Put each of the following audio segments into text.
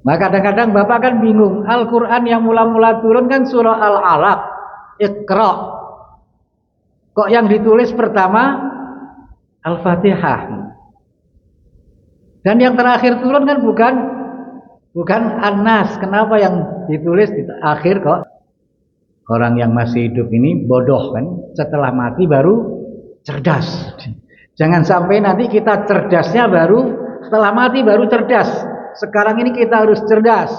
Nah kadang-kadang Bapak kan bingung, Al-Quran yang mula-mula turun kan surah Al-Alaq, Iqra. Kok yang ditulis pertama Al-Fatihah? Dan yang terakhir turun kan bukan An-Nas. Kenapa yang ditulis di akhir kok? Orang yang masih hidup ini bodoh kan, setelah mati baru cerdas. Jangan sampai nanti kita cerdasnya baru setelah mati baru cerdas. Sekarang ini kita harus cerdas.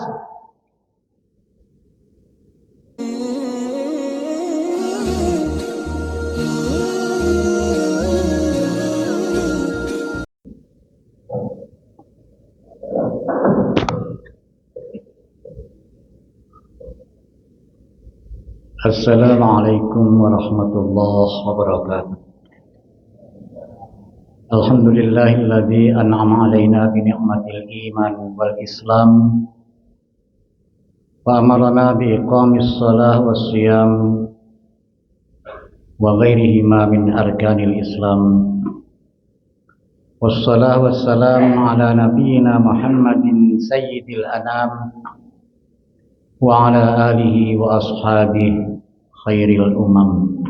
Assalamualaikum warahmatullahi wabarakatuh. Alhamdulillahilladzi an'ama alaina bi ni'matil iman wal islam wa amarna bi iqamis shalah was siyam wa ghairihima min arkanil islam. Wassalatu wassalamu ala nabiyyina Muhammadin sayyidil anam wa ala alihi wa ashabihi khairil umam.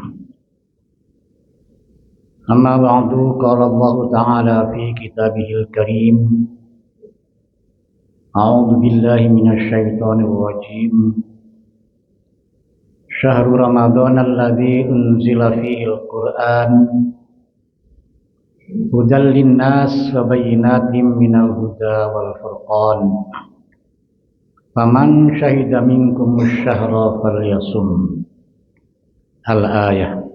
Amma ba'du, qala Allah ta'ala fi kitabihil karim, a'udzu billahi minasy syaithanir rajim. Syahrul Ramadan alladzi unzila fihil Qur'an hudal linnas wa bayyinatin minal huda wal furqan. Faman syahida minkumus syahra falyasum. Al-ayah.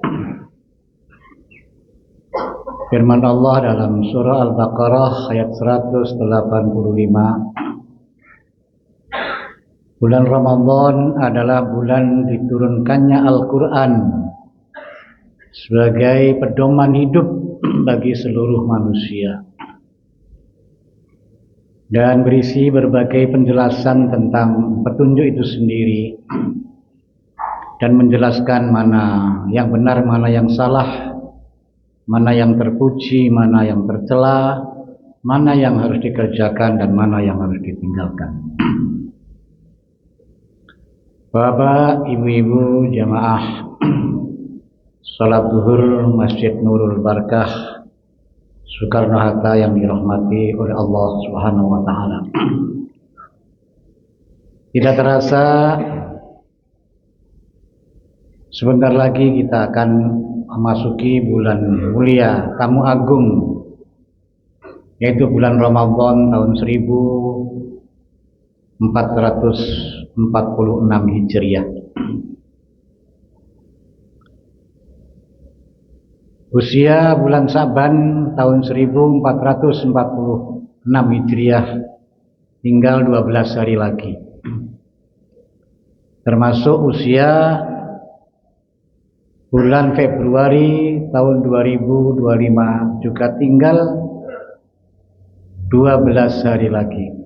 Firman Allah dalam surah Al-Baqarah ayat 185. Bulan Ramadan adalah bulan diturunkannya Al-Quran sebagai pedoman hidup bagi seluruh manusia dan berisi berbagai penjelasan tentang petunjuk itu sendiri dan menjelaskan mana yang benar, mana yang salah, mana yang terpuji, mana yang tercela, mana yang harus dikerjakan dan mana yang harus ditinggalkan. Bapak, ibu-ibu, jamaah salat zuhur Masjid Nurul Barakah Soekarno-Hatta yang dirahmati oleh Allah Subhanahu wa taala. Tidak terasa sebentar lagi kita akan memasuki bulan mulia, tamu agung, yaitu bulan Ramadan tahun 1446 Hijriah. Usia bulan Sa'ban tahun 1446 Hijriah tinggal 12 hari lagi. Termasuk usia bulan Februari tahun 2025 juga tinggal 12 hari lagi.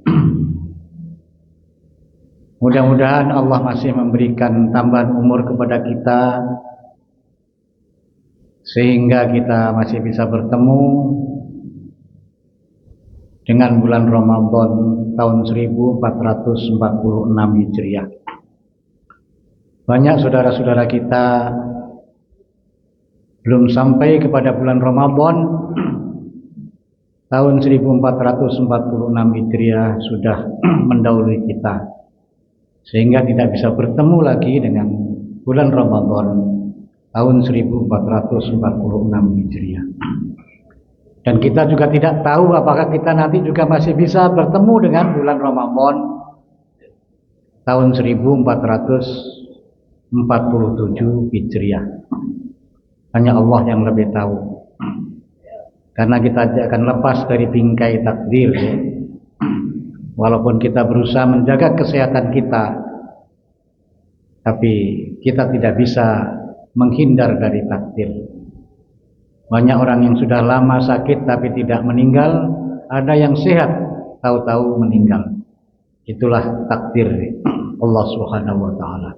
Mudah-mudahan Allah masih memberikan tambahan umur kepada kita sehingga kita masih bisa bertemu dengan bulan Ramadan tahun 1446 Hijriah. Banyak saudara-saudara kita belum sampai kepada bulan Ramadan tahun 1446 Hijriah sudah mendahului kita, sehingga tidak bisa bertemu lagi dengan bulan Ramadan tahun 1446 Hijriah. Dan kita juga tidak tahu apakah kita nanti juga masih bisa bertemu dengan bulan Ramadan tahun 1447 Hijriah. Hanya Allah yang lebih tahu. Karena kita tidak akan lepas dari bingkai takdir. Walaupun kita berusaha menjaga kesehatan kita, tapi kita tidak bisa menghindar dari takdir. Banyak orang yang sudah lama sakit tapi tidak meninggal, ada yang sehat tahu-tahu meninggal. Itulah takdir Allah Subhanahu wa taala.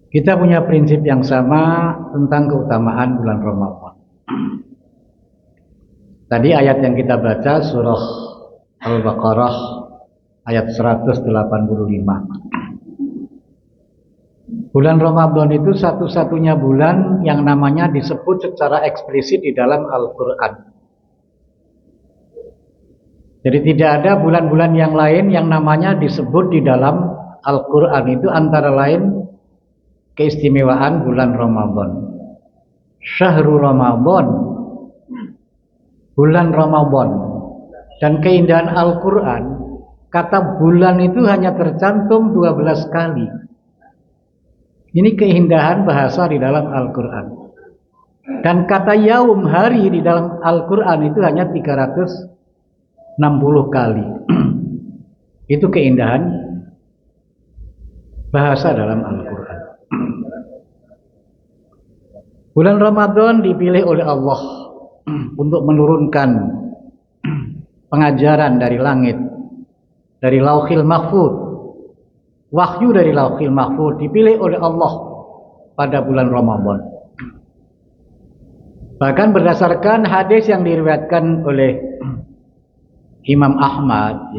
Kita punya prinsip yang sama tentang keutamaan bulan Ramadan. Tadi ayat yang kita baca surah Al-Baqarah ayat 185. Bulan Ramadan itu satu-satunya bulan yang namanya disebut secara eksplisit di dalam Al-Quran. Jadi tidak ada bulan-bulan yang lain yang namanya disebut di dalam Al-Quran. Itu antara lain keistimewaan bulan Ramadan. Syahrul Ramadan, bulan Ramadan. Dan keindahan Al-Quran, kata bulan itu hanya tercantum 12 kali. Ini keindahan bahasa di dalam Al-Quran. Dan kata yaum, hari di dalam Al-Quran itu hanya 360 kali. Itu keindahan bahasa dalam Al-Quran. Bulan Ramadan dipilih oleh Allah untuk menurunkan pengajaran dari langit, dari Lauhil Mahfuz. Wahyu dari Lauhil Mahfuz dipilih oleh Allah pada bulan Ramadan. Bahkan berdasarkan hadis yang diriwayatkan oleh Imam Ahmad,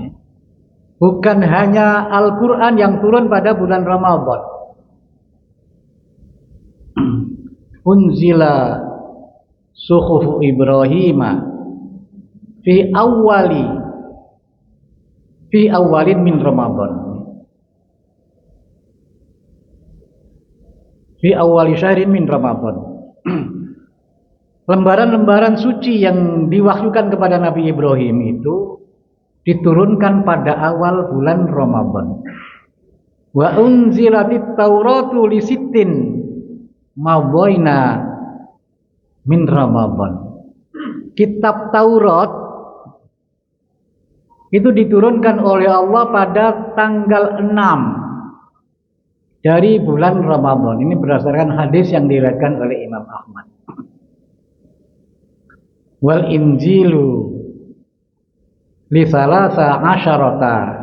bukan hanya Al-Quran yang turun pada bulan Ramadan. Unzila suhufu Ibrahim fi awalin min Ramadan. Fi awali syahrin min Ramadan. Lembaran-lembaran suci yang diwahyukan kepada Nabi Ibrahim itu diturunkan pada awal bulan Ramadan. Wa unzilatit Tauratu li sittin mawaina min Ramadan. Kitab Taurat itu diturunkan oleh Allah pada tanggal 6 dari bulan Ramadan. Ini berdasarkan hadis yang diriwayatkan oleh Imam Ahmad. Wal Injilu li salasa asyarata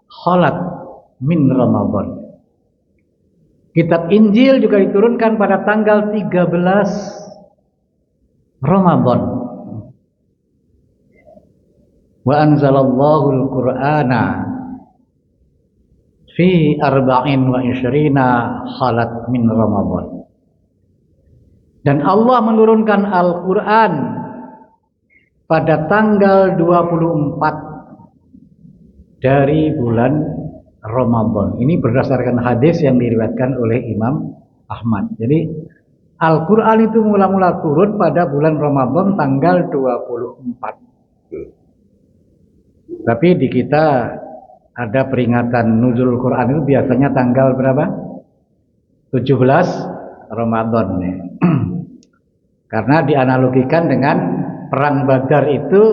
khalat min Ramadan. Kitab Injil juga diturunkan pada tanggal 13 Ramadan. Wa anzalallahu al-Qur'ana fi arba'in wa isyrina khalat min Ramadan. Dan Allah menurunkan Al-Quran pada tanggal 24 dari bulan Ramadan. Ini berdasarkan hadis yang diriwayatkan oleh Imam Ahmad. Jadi Al-Quran itu mula-mula turun pada bulan Ramadan tanggal 24. Tapi di kita ada peringatan nuzul Quran itu biasanya tanggal berapa? 17 Ramadan nih. Karena dianalogikan dengan perang Badar itu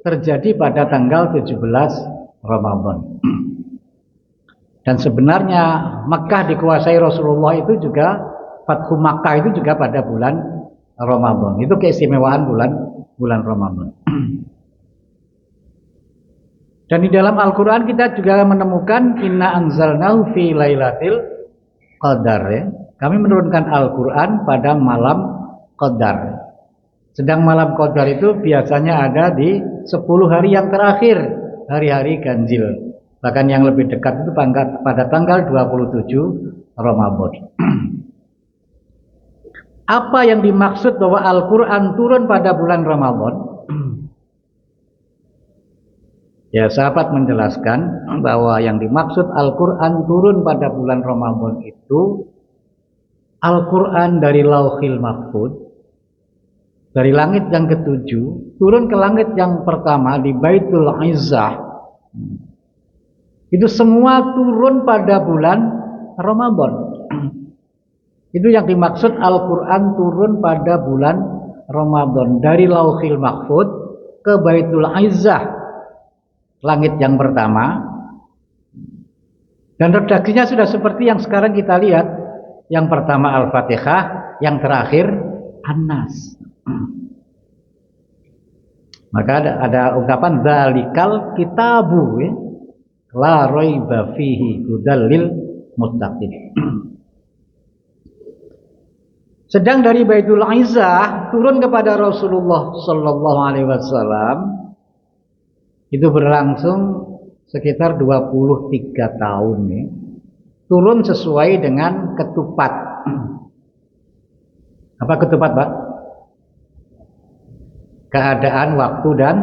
terjadi pada tanggal 17 Ramadan. Dan sebenarnya Makkah dikuasai Rasulullah itu juga, Fathu Makkah itu juga pada bulan Ramadan. Itu keistimewaan bulan Ramadan. Dan di dalam Al-Quran kita juga menemukan inna anzalnahu fi lailatul qadar, ya. Kami menurunkan Al-Quran pada malam Qadar. Sedang malam Qadar itu biasanya ada di 10 hari yang terakhir, hari-hari ganjil. Bahkan yang lebih dekat itu pada tanggal 27 Ramadan. Apa yang dimaksud bahwa Al-Quran turun pada bulan Ramadan? Ya, sahabat menjelaskan bahwa yang dimaksud Al-Quran turun pada bulan Ramadan itu Al-Quran dari Lauhil Mahfuz, dari langit yang ketujuh, turun ke langit yang pertama di Baitul Izzah. Itu semua turun pada bulan Ramadan. Itu yang dimaksud Al-Quran turun pada bulan Ramadan. Dari Lauhil Mahfuz ke Baitul Izzah, langit yang pertama. Dan redaksinya sudah seperti yang sekarang kita lihat. Yang pertama Al-Fatihah, yang terakhir An-Nas. Maka ada ungkapan dzalikal kitabu, ya, la raiba fihi hudal lil muttaqin. Sedang dari Baitul Izzah turun kepada Rasulullah sallallahu alaihi wasallam itu berlangsung sekitar 23 tahun ya. Turun sesuai dengan ketupat. Apa ketupat, Pak? Keadaan, waktu dan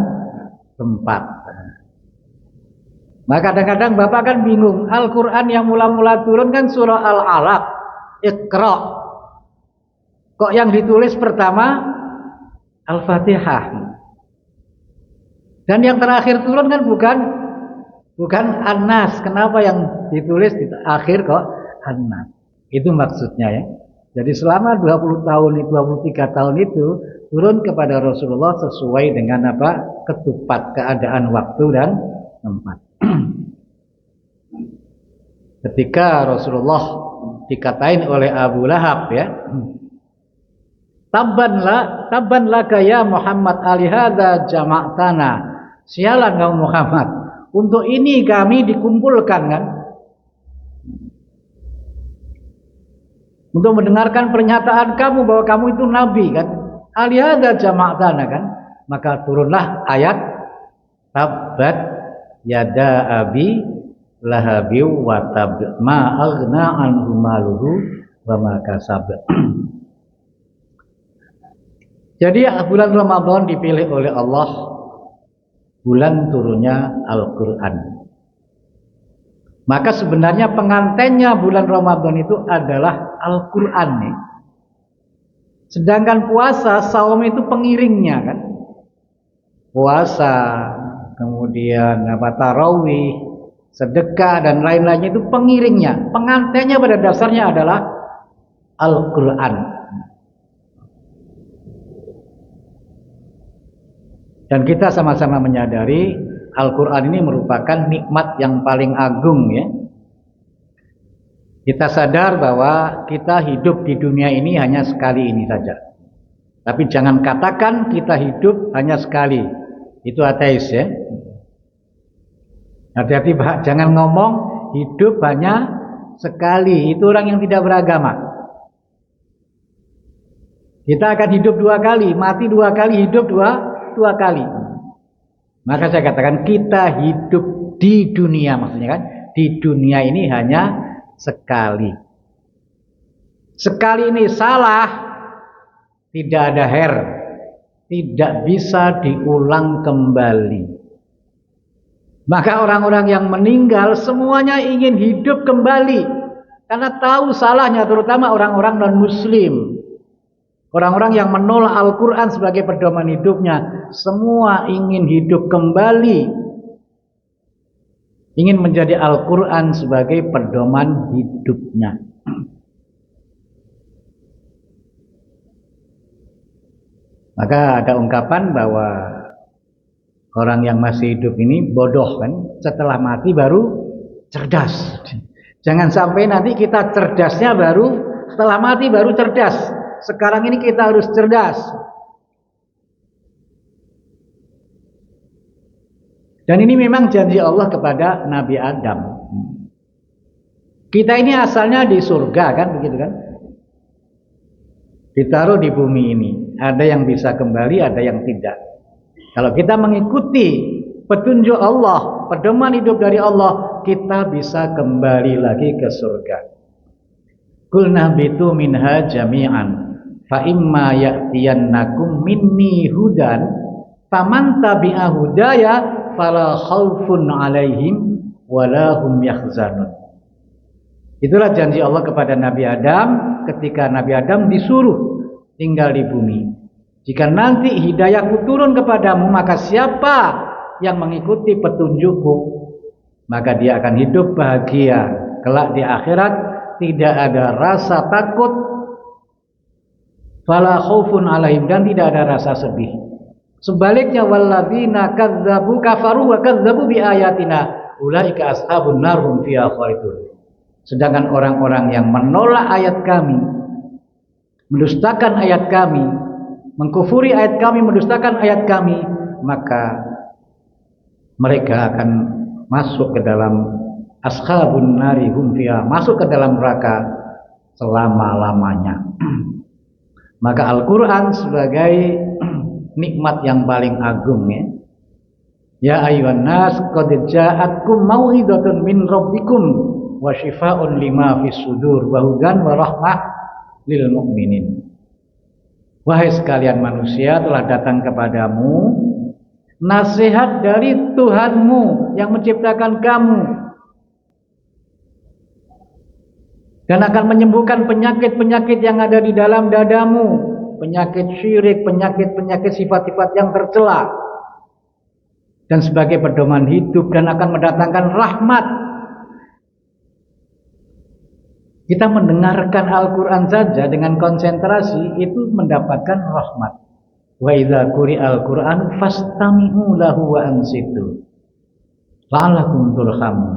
tempat. Maka kadang-kadang Bapak kan bingung, Al-Quran yang mula-mula turun kan surah Al-Alaq, Iqra. Kok yang ditulis pertama Al-Fatihah? Dan yang terakhir turun kan bukan An-Nas. Kenapa yang ditulis di akhir kok An-Nas? Itu maksudnya ya. Jadi selama 20 tahun, 23 tahun itu turun kepada Rasulullah sesuai dengan apa? Ketupat, keadaan, waktu dan tempat. Ketika Rasulullah dikatain oleh Abu Lahab ya, Tabban laka ya Muhammad alihada jama'tana. Sialan kamu Muhammad, untuk ini kami dikumpulkan kan, untuk mendengarkan pernyataan kamu bahwa kamu itu nabi kan. Alihada jama'tana kan. Maka turunlah ayat Tabbat yada abi lahabi wa tab ma aghna anhu maluhu wa ma kasab. Jadi bulan Ramadan dipilih oleh Allah bulan turunnya Al-Quran. Maka sebenarnya pengantennya bulan Ramadan itu adalah Al-Quran nih. Sedangkan puasa, saum itu pengiringnya kan. Puasa, kemudian tarawih, sedekah dan lain-lainnya itu pengiringnya. Pengantennya pada dasarnya adalah Al-Quran. Dan kita sama-sama menyadari Al-Quran ini merupakan nikmat yang paling agung ya. Kita sadar bahwa kita hidup di dunia ini hanya sekali ini saja. Tapi jangan katakan kita hidup hanya sekali. Itu ateis ya. Hati-hati Pak, jangan ngomong hidup hanya sekali. Itu orang yang tidak beragama. Kita akan hidup 2 kali, mati 2 kali, hidup 2 kali. Maka saya katakan kita hidup di dunia, maksudnya kan di dunia ini hanya sekali. Sekali ini salah, tidak ada tidak bisa diulang kembali. Maka orang-orang yang meninggal semuanya ingin hidup kembali karena tahu salahnya, terutama orang-orang non-muslim. Orang-orang yang menolak Al-Quran sebagai pedoman hidupnya, semua ingin hidup kembali, ingin menjadi Al-Quran sebagai pedoman hidupnya. Maka ada ungkapan bahwa orang yang masih hidup ini bodoh kan, setelah mati baru cerdas. Jangan sampai nanti kita cerdasnya baru setelah mati baru cerdas. Sekarang ini kita harus cerdas. Dan ini memang janji Allah kepada Nabi Adam. Kita ini asalnya di surga kan, begitu kan? Ditaruh di bumi ini. Ada yang bisa kembali, ada yang tidak. Kalau kita mengikuti petunjuk Allah, pedoman hidup dari Allah, kita bisa kembali lagi ke surga. Qul nahbitu minha jami'an fa imma ya'tiyannakum minni hudan faman tabi'a hudaya fala khaufun 'alaihim wala hum yahzanun. Itulah janji Allah kepada Nabi Adam ketika Nabi Adam disuruh tinggal di bumi. Jika nanti hidayahku turun kepadamu, maka siapa yang mengikuti petunjukku, maka dia akan hidup bahagia kelak di akhirat, tidak ada rasa takut, fala khaufun 'alaihim, dan tidak ada rasa sedih. Sebaliknya walladzina kadzdzabu kafaru wa kadzdzabu biayatina ulaika ashabun nar hum fiha khalidun. Sedangkan orang-orang yang menolak ayat kami, mendustakan ayat kami, mengkufuri ayat kami, mendustakan ayat kami, maka mereka akan masuk ke dalam ashabun nari hum fiha, masuk ke dalam neraka selama-lamanya. Maka Al-Quran sebagai nikmat yang paling agung ya. Ya ayuhan nas qad ja'atkum mau'izatun min rabbikum wa shifaa'un lima fis sudur wa hudan wa rahmah lil mu'minin. Wahai sekalian manusia, telah datang kepadamu nasihat dari Tuhanmu yang menciptakan kamu dan akan menyembuhkan penyakit-penyakit yang ada di dalam dadamu, penyakit syirik, penyakit-penyakit sifat-sifat yang tercela, dan sebagai pedoman hidup, dan akan mendatangkan rahmat. Kita mendengarkan Al-Quran saja dengan konsentrasi itu mendapatkan rahmat. Wa idza quri'al Qur'an fastami'u lahu wa ansitu la'allakum turhamun.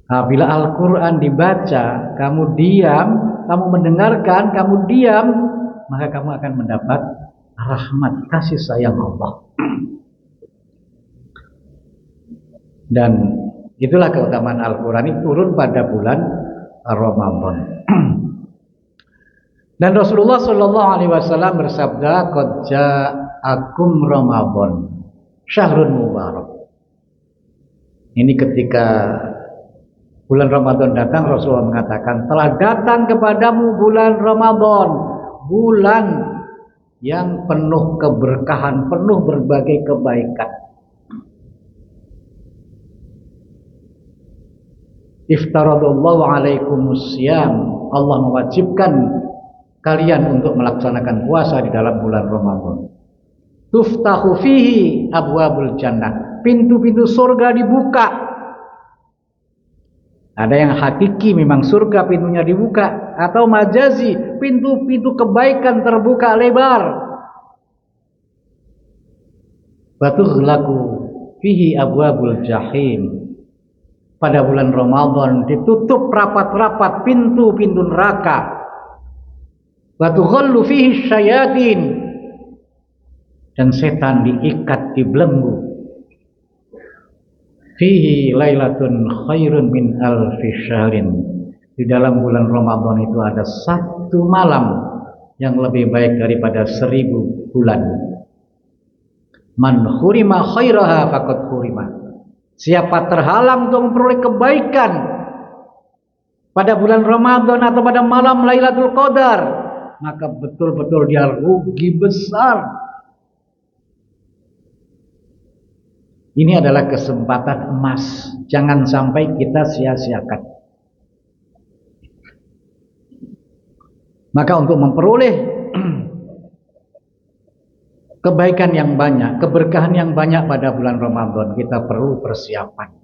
Apabila Al-Quran dibaca, kamu diam, kamu mendengarkan, kamu diam, maka kamu akan mendapat rahmat, kasih sayang Allah. Dan itulah keutamaan Al-Quran, ini turun pada bulan Ramadan. Dan Rasulullah Shallallahu Alaihi Wasallam bersabda, "Qad ja'akum Ramadan, syahrun mubarak." Ini ketika bulan Ramadan datang, Rasulullah mengatakan, telah datang kepadamu bulan Ramadan, bulan yang penuh keberkahan, penuh berbagai kebaikan. Iftaradallahu alaikumus syiyam, Allah mewajibkan kalian untuk melaksanakan puasa di dalam bulan Ramadan. Tuftahu fihi abwabul jannah, pintu-pintu surga dibuka. Ada yang hakiki memang surga pintunya dibuka, atau majazi pintu-pintu kebaikan terbuka lebar. Batughlaqu fihi abwabul jahim. Pada bulan Ramadan ditutup rapat-rapat pintu-pintu neraka. Watughallu fihi syayatin, dan setan diikat, dibelenggu. Fihi lailatun khairun min alfi syahrin. Di dalam bulan Ramadan itu ada satu malam yang lebih baik daripada 1000 bulan. Man hurima khairaha faqad hurima. Siapa terhalang untuk memperoleh kebaikan pada bulan Ramadan atau pada malam Lailatul Qadar, maka betul-betul dia rugi besar. Ini adalah kesempatan emas, jangan sampai kita sia-siakan. Maka untuk memperoleh kebaikan yang banyak, keberkahan yang banyak pada bulan Ramadan, kita perlu persiapan.